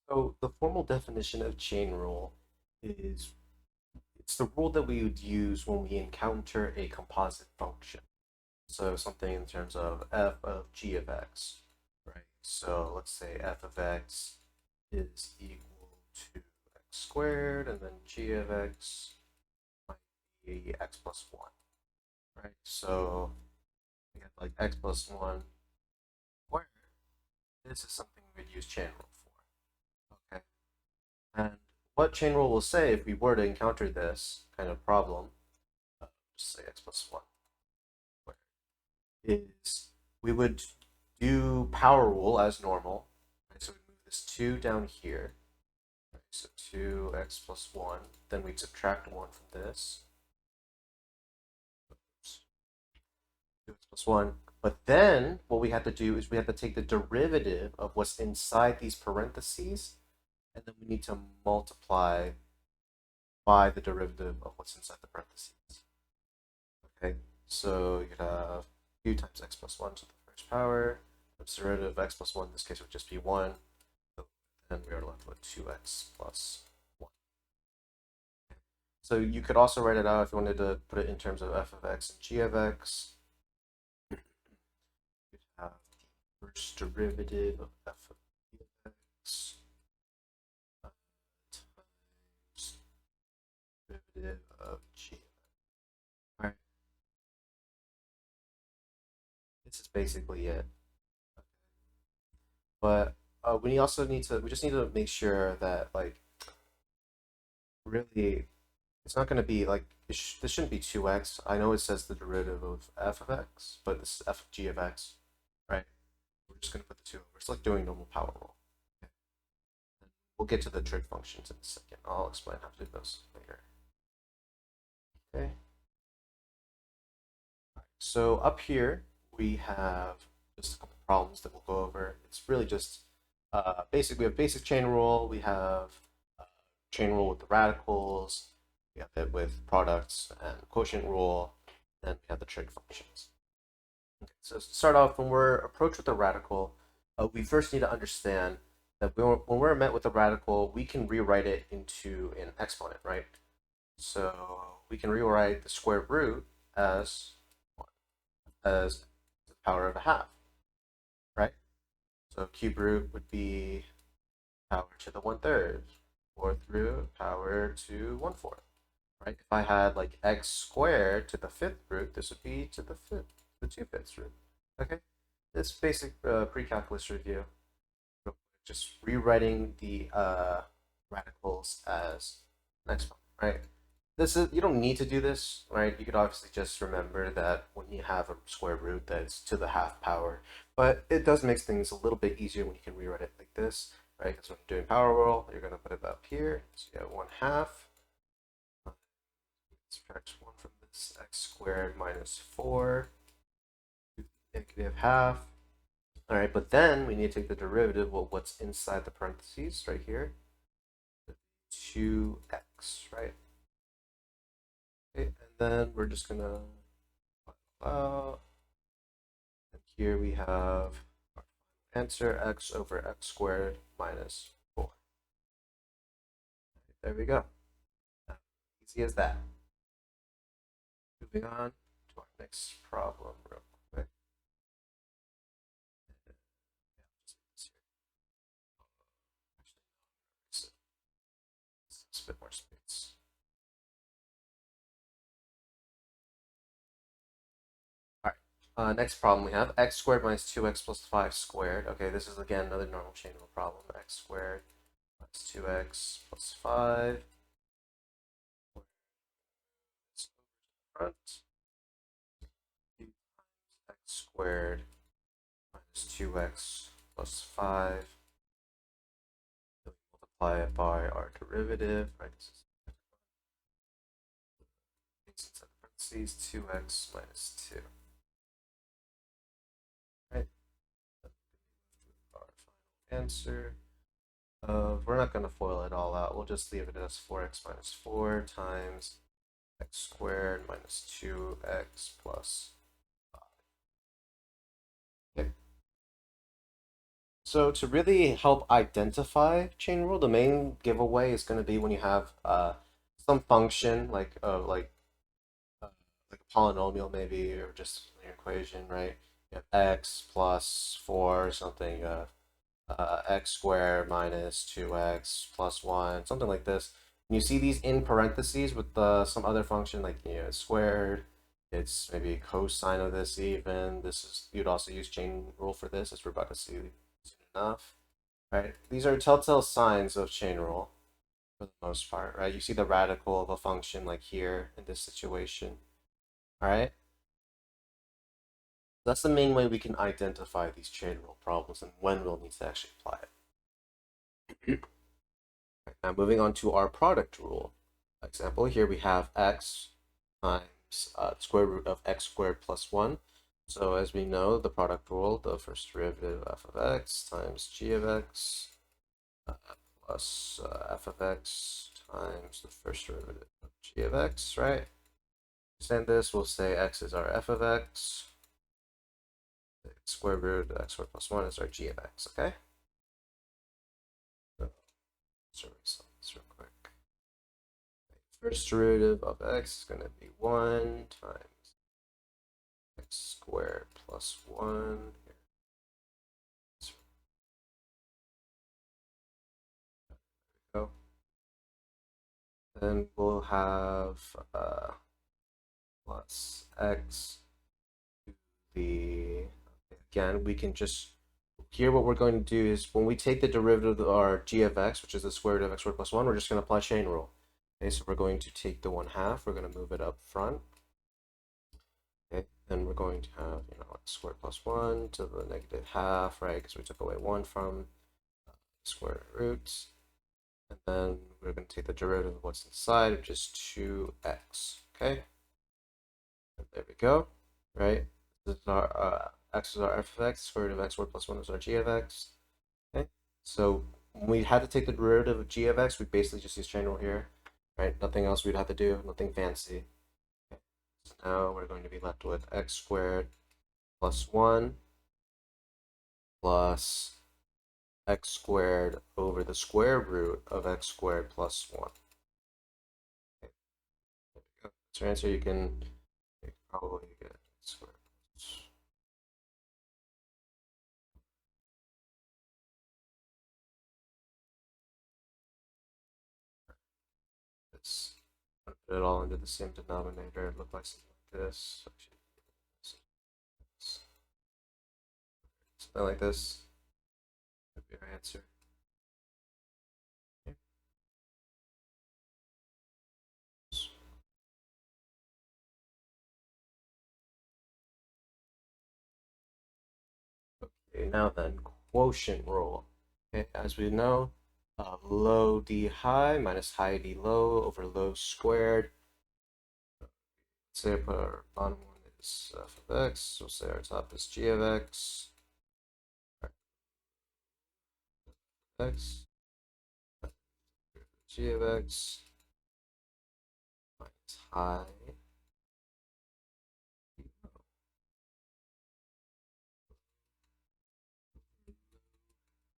So the formal definition of chain rule is it's the rule that we would use when we encounter a composite function. So something in terms of f of g of x, right? So let's say f of x is equal to x squared, and then g of x might be x plus 1, right? So we have like x plus 1 squared. This is something we'd use chain rule for, okay? And what chain rule will say if we were to encounter this kind of problem, just say x plus 1, is we would do power rule as normal. Right? So we move this 2 down here. Right? So 2x plus 1. Then we'd subtract 1 from this. Oops. 2x plus 1. But then what we have to do is we have to take the derivative of what's inside these parentheses, and then we need to multiply by the derivative of what's inside the parentheses. Okay, so you could have 2 times x plus 1 to the first power. The derivative of x plus 1 in this case would just be 1. So then we are left with 2x plus 1. So you could also write it out if you wanted to put it in terms of f of x and g of x. You'd have the first derivative of f of g of x times derivative of g of x. All right, this is basically it. But we just need to make sure that like really it's not going to be like this shouldn't be 2x. I know it says the derivative of f of x, but this is f of g of x, right? We're just going to put the 2 over. It's like doing normal power rule. Okay. We'll get to the trig functions in a second. I'll explain how to do those later. Okay. So up here we have just a couple problems that we'll go over. It's really just basic. We have basic chain rule. We have uh, chain rule with the radicals. We have it with products and quotient rule. Then we have the trig functions. Okay, so to start off, when we're approached with a radical, we first need to understand that when we're met with a radical, we can rewrite it into an exponent, right? So we can rewrite the square root as as the power of a half, right? So cube root would be power to the 1/3, fourth root power to 1/4, right? If I had like x squared to the fifth root, this would be to the 2/5 root. Okay, this basic pre-calculus review, just rewriting the radicals as an exponent, right? This is you don't need to do this, right? You could obviously just remember that when you have a square root that's to the half power, but it does make things a little bit easier when you can rewrite it like this, right? Because when you're doing power rule, you're gonna put it up here, so you have 1/2. Subtract 1 from this, x squared minus 4, negative half. All right, but then we need to take the derivative of what's inside the parentheses right here, 2x, right? Okay, and then we're just gonna and here we have our answer x over x squared minus 4. There we go. Easy as that. Moving on to our next problem real quick. It's a bit more space. All right. Next problem we have x squared minus 2x plus 5 squared. Okay, this is again another normal chain rule problem. X squared minus 2x plus 5. Front. X squared minus 2x plus 5. Multiply it by our derivative, right? This is parentheses 2x minus 2. Right? Our final answer. We're not going to FOIL it all out. We'll just leave it as 4x minus 4 times x squared minus 2x plus 5. Okay. So to really help identify chain rule, the main giveaway is going to be when you have some function uh, like a polynomial maybe, or just an equation, right? You have x plus 4 or something, x squared minus 2x plus 1, something like this. And you see these in parentheses with some other function like squared. It's maybe cosine of this even. This is, you'd also use chain rule for this, as we're about to see soon enough, right? These are telltale signs of chain rule for the most part, right? You see the radical of a function like here in this situation, all right? That's the main way we can identify these chain rule problems and when we'll need to actually apply it. Now moving on to our product rule. Example, here we have x times square root of x squared plus 1. So as we know, the product rule, the first derivative f of x times g of x plus f of x times the first derivative of g of x, right? Extend this, we'll say x is our f of x. The square root of x squared plus 1 is our g of x, okay? So let's erase this real quick. First derivative of x is going to be 1 times x squared plus 1. There we go. Then we'll have plus x to the, again, we can just, here what we're going to do is when we take the derivative of our g of x, which is the square root of x squared plus 1, we're just going to apply chain rule. Okay, so we're going to take the 1/2, we're going to move it up front. Okay, then we're going to have, x squared plus 1 to the negative half, right? Because we took away 1 from square roots. And then we're going to take the derivative of what's inside, which is 2x, okay? And there we go, right? This is our, x is our f of x, square root of x squared plus 1 is our g of x, okay? So when we had to take the derivative of g of x, we basically just use chain rule here, right? Nothing else we'd have to do, nothing fancy. Okay. So now we're going to be left with x squared plus 1 plus x squared over the square root of x squared plus 1. Okay. There we go. That's your answer. You can probably get square. Let's put it all into the same denominator. It looked like something like this. Something like this would be our answer. Okay, now then, quotient rule. Okay, as we know, low d high minus high d low over low squared. Let's say our bottom one is f of x. We'll say our top is g of x. X g of x minus high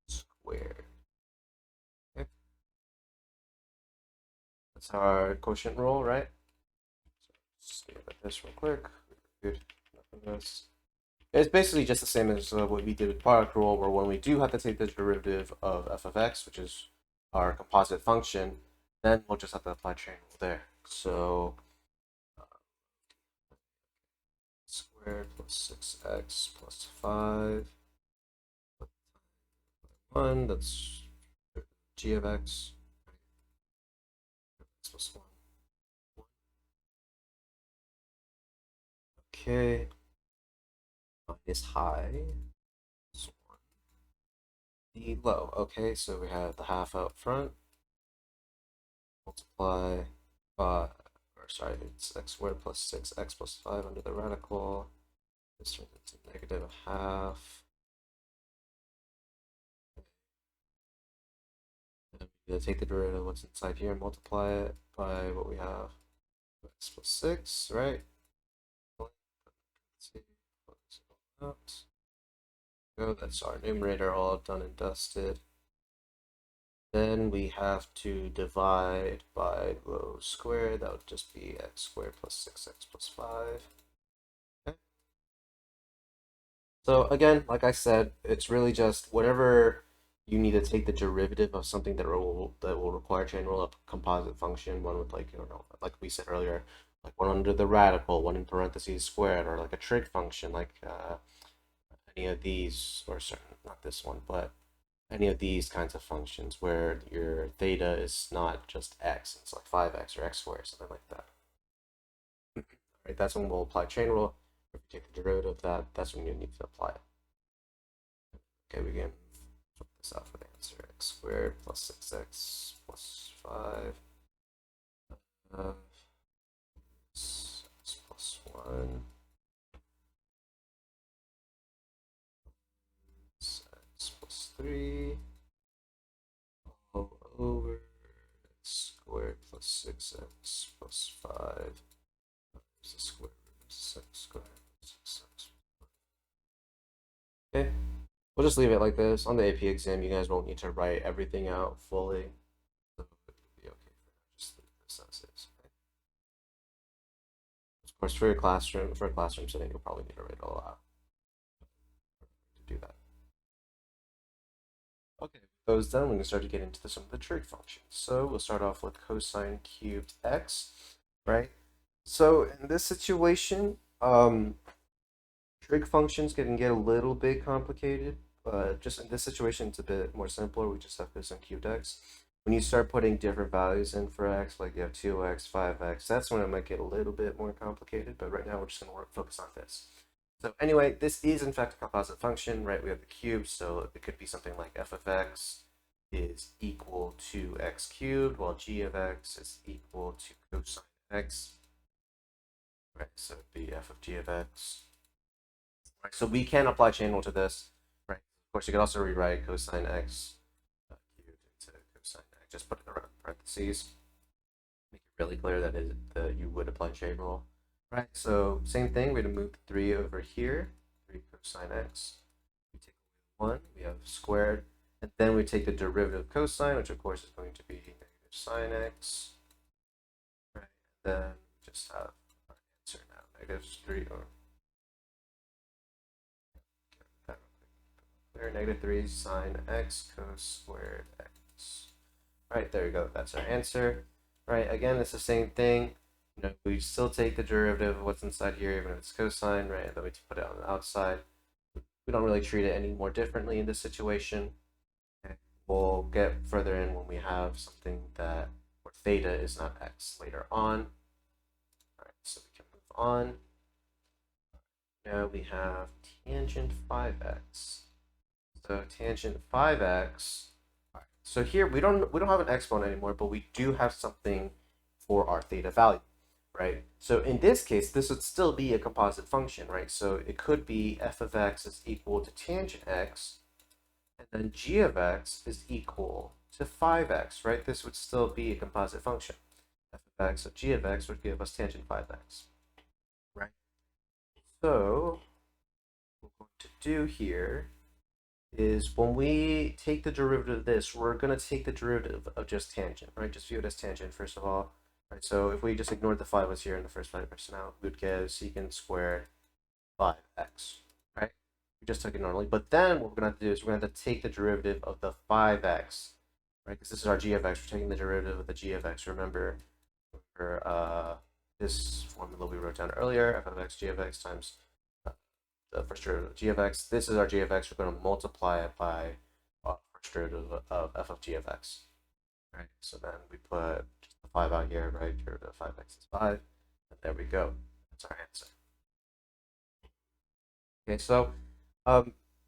squared. Okay. That's our quotient rule, right? So just think about this real quick. Good. Nothing else. It's basically just the same as what we did with product rule, where when we do have to take the derivative of f of x, which is our composite function, then we'll just have to apply chain rule there. So squared plus 6x plus 5 1, that's g of x, x plus 1. Okay, minus high is 1. The low, okay, so we have the half out front, multiply by, or sorry, it's x squared plus 6x plus 5 under the radical. This turns into negative a half. And we gotta take the derivative of what's inside here and multiply it by what we have. X plus 6, right? Let's see, close it all out. go. That's our numerator all done and dusted. Then we have to divide by rho squared. That would just be x squared plus 6x plus 5. Okay. So again, like I said, it's really just whatever you need to take the derivative of something that will require chain rule, a composite function, one with like, you know, like we said earlier, like one under the radical, one in parentheses squared, or like a trig function, like any of these, or certain, not this one, but any of these kinds of functions where your theta is not just x, it's like 5x or x squared, something like that. Right, that's when we'll apply chain rule. If you take the derivative of that, that's when you need to apply it. Okay, we can flip this out for the answer. X squared plus 6x plus 5. X plus 1. X plus 3. All over x squared plus 6x plus 5. Is the square root of 6 squared plus 6x. Okay, we'll just leave it like this. On the AP exam, you guys won't need to write everything out fully. So it'll be okay for now. Just leave this as is. Okay? Of course, for a classroom setting, you'll probably need to write it all out to do that. Okay, with those done, we can start to get into some of the trig functions. So we'll start off with cosine cubed x, right? So in this situation, trig functions can get a little bit complicated, but just in this situation, it's a bit more simpler. We just have cosine cubed x. When you start putting different values in for x, like you have 2x, 5x, that's when it might get a little bit more complicated, but right now we're just going to focus on this. So anyway, this is in fact a composite function, right? We have the cube, so it could be something like f of x is equal to x cubed, while g of x is equal to cosine x. Right, so it'd be f of g of x. Right, so we can apply chain rule to this, right? Of course, you could also rewrite cosine x cubed into cosine x. Just put it around parentheses. Make it really clear that you would apply chain rule. Right, so same thing, we're going to move the 3 over here, 3 cosine x. We take away 1, we have squared, and then we take the derivative of cosine, which of course is going to be negative sine x. Right, and then just have our answer now, negative 3, or there, negative 3 sine x cos squared x. Right, there you go, that's our answer. Right, again, it's the same thing. You know, we still take the derivative of what's inside here, even if it's cosine, right? And then we put it on the outside. We don't really treat it any more differently in this situation. Okay. We'll get further in when we have something that where theta is not x later on. All right, so we can move on. Now we have tangent 5x. So tangent 5x. All right, so here we don't have an exponent anymore, but we do have something for our theta value. Right? So in this case, this would still be a composite function, right? So it could be f of x is equal to tangent x, and then g of x is equal to 5x, right? This would still be a composite function. F of x of g of x would give us tangent 5x, right? So what we're going to do here is when we take the derivative of this, we're going to take the derivative of just tangent, right? Just view it as tangent, first of all. Right, so if we just ignored the 5 was here and the first 5% out, we would get secant squared 5x, right? We just took it normally. But then what we're going to have to do is we're going to have to take the derivative of the 5x, right? Because this is our g of x. We're taking the derivative of the g of x. Remember this formula we wrote down earlier, f of x, g of x times the first derivative of g of x. This is our g of x. We're going to multiply it by first derivative of f of g of x. Right, so then we put just the 5 out here, right? Derivative of 5x is 5. And there we go. That's our answer. Okay, so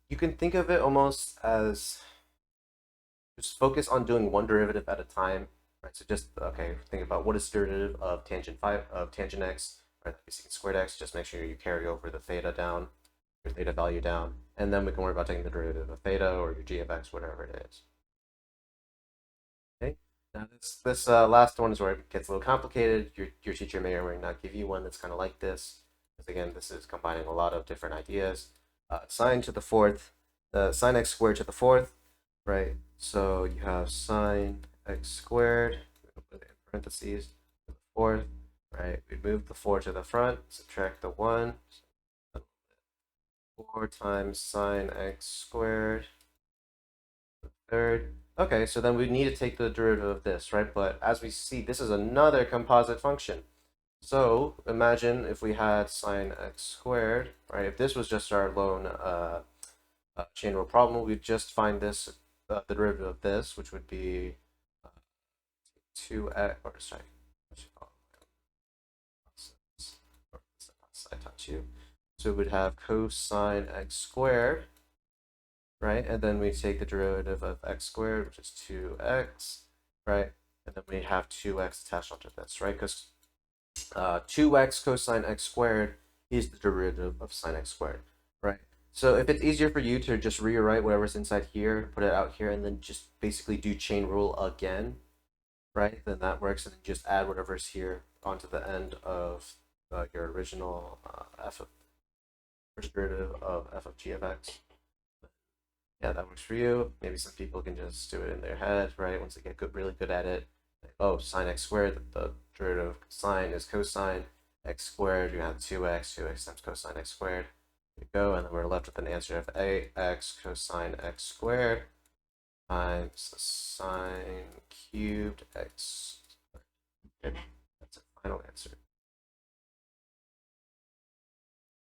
you can think of it almost as just focus on doing one derivative at a time, right? So just, okay, think about what is the derivative of tangent x, right? Secant squared x. Just make sure you carry over the theta down, your theta value down, and then we can worry about taking the derivative of theta or your g of x, whatever it is. Okay. Now this last one is where it gets a little complicated. Your teacher may or may not give you one that's kind of like this, because again, this is combining a lot of different ideas. Sine to the fourth sine x squared to the fourth, right? So you have sine x squared, put it in parentheses, to the fourth, right? We move the 4 to the front, subtract the 1, 4 times sine x squared, the third. Okay, so then we need to take the derivative of this, right? But as we see, this is another composite function. So imagine if we had sine x squared, right? If this was just our lone chain rule problem, we'd just find this, the derivative of this, which would be 2x, or sorry, what should I call it? I taught you. So we'd have cosine x squared, right? And then we take the derivative of x squared, which is 2x, right? And then we have 2x attached onto this, right? Because 2x cosine x squared is the derivative of sine x squared, right? So if it's easier for you to just rewrite whatever's inside here, put it out here, and then just basically do chain rule again, right? Then that works, and then just add whatever's here onto the end of your original f of first derivative of f of g of x. Yeah, that works for you. Maybe some people can just do it in their head, right? Once they get really good at it. Like, oh, sine x squared, the derivative of sine is cosine x squared. You have 2x times cosine x squared. There you go, and then we're left with an answer of ax cosine x squared times sine cubed x squared. Okay, that's a final answer.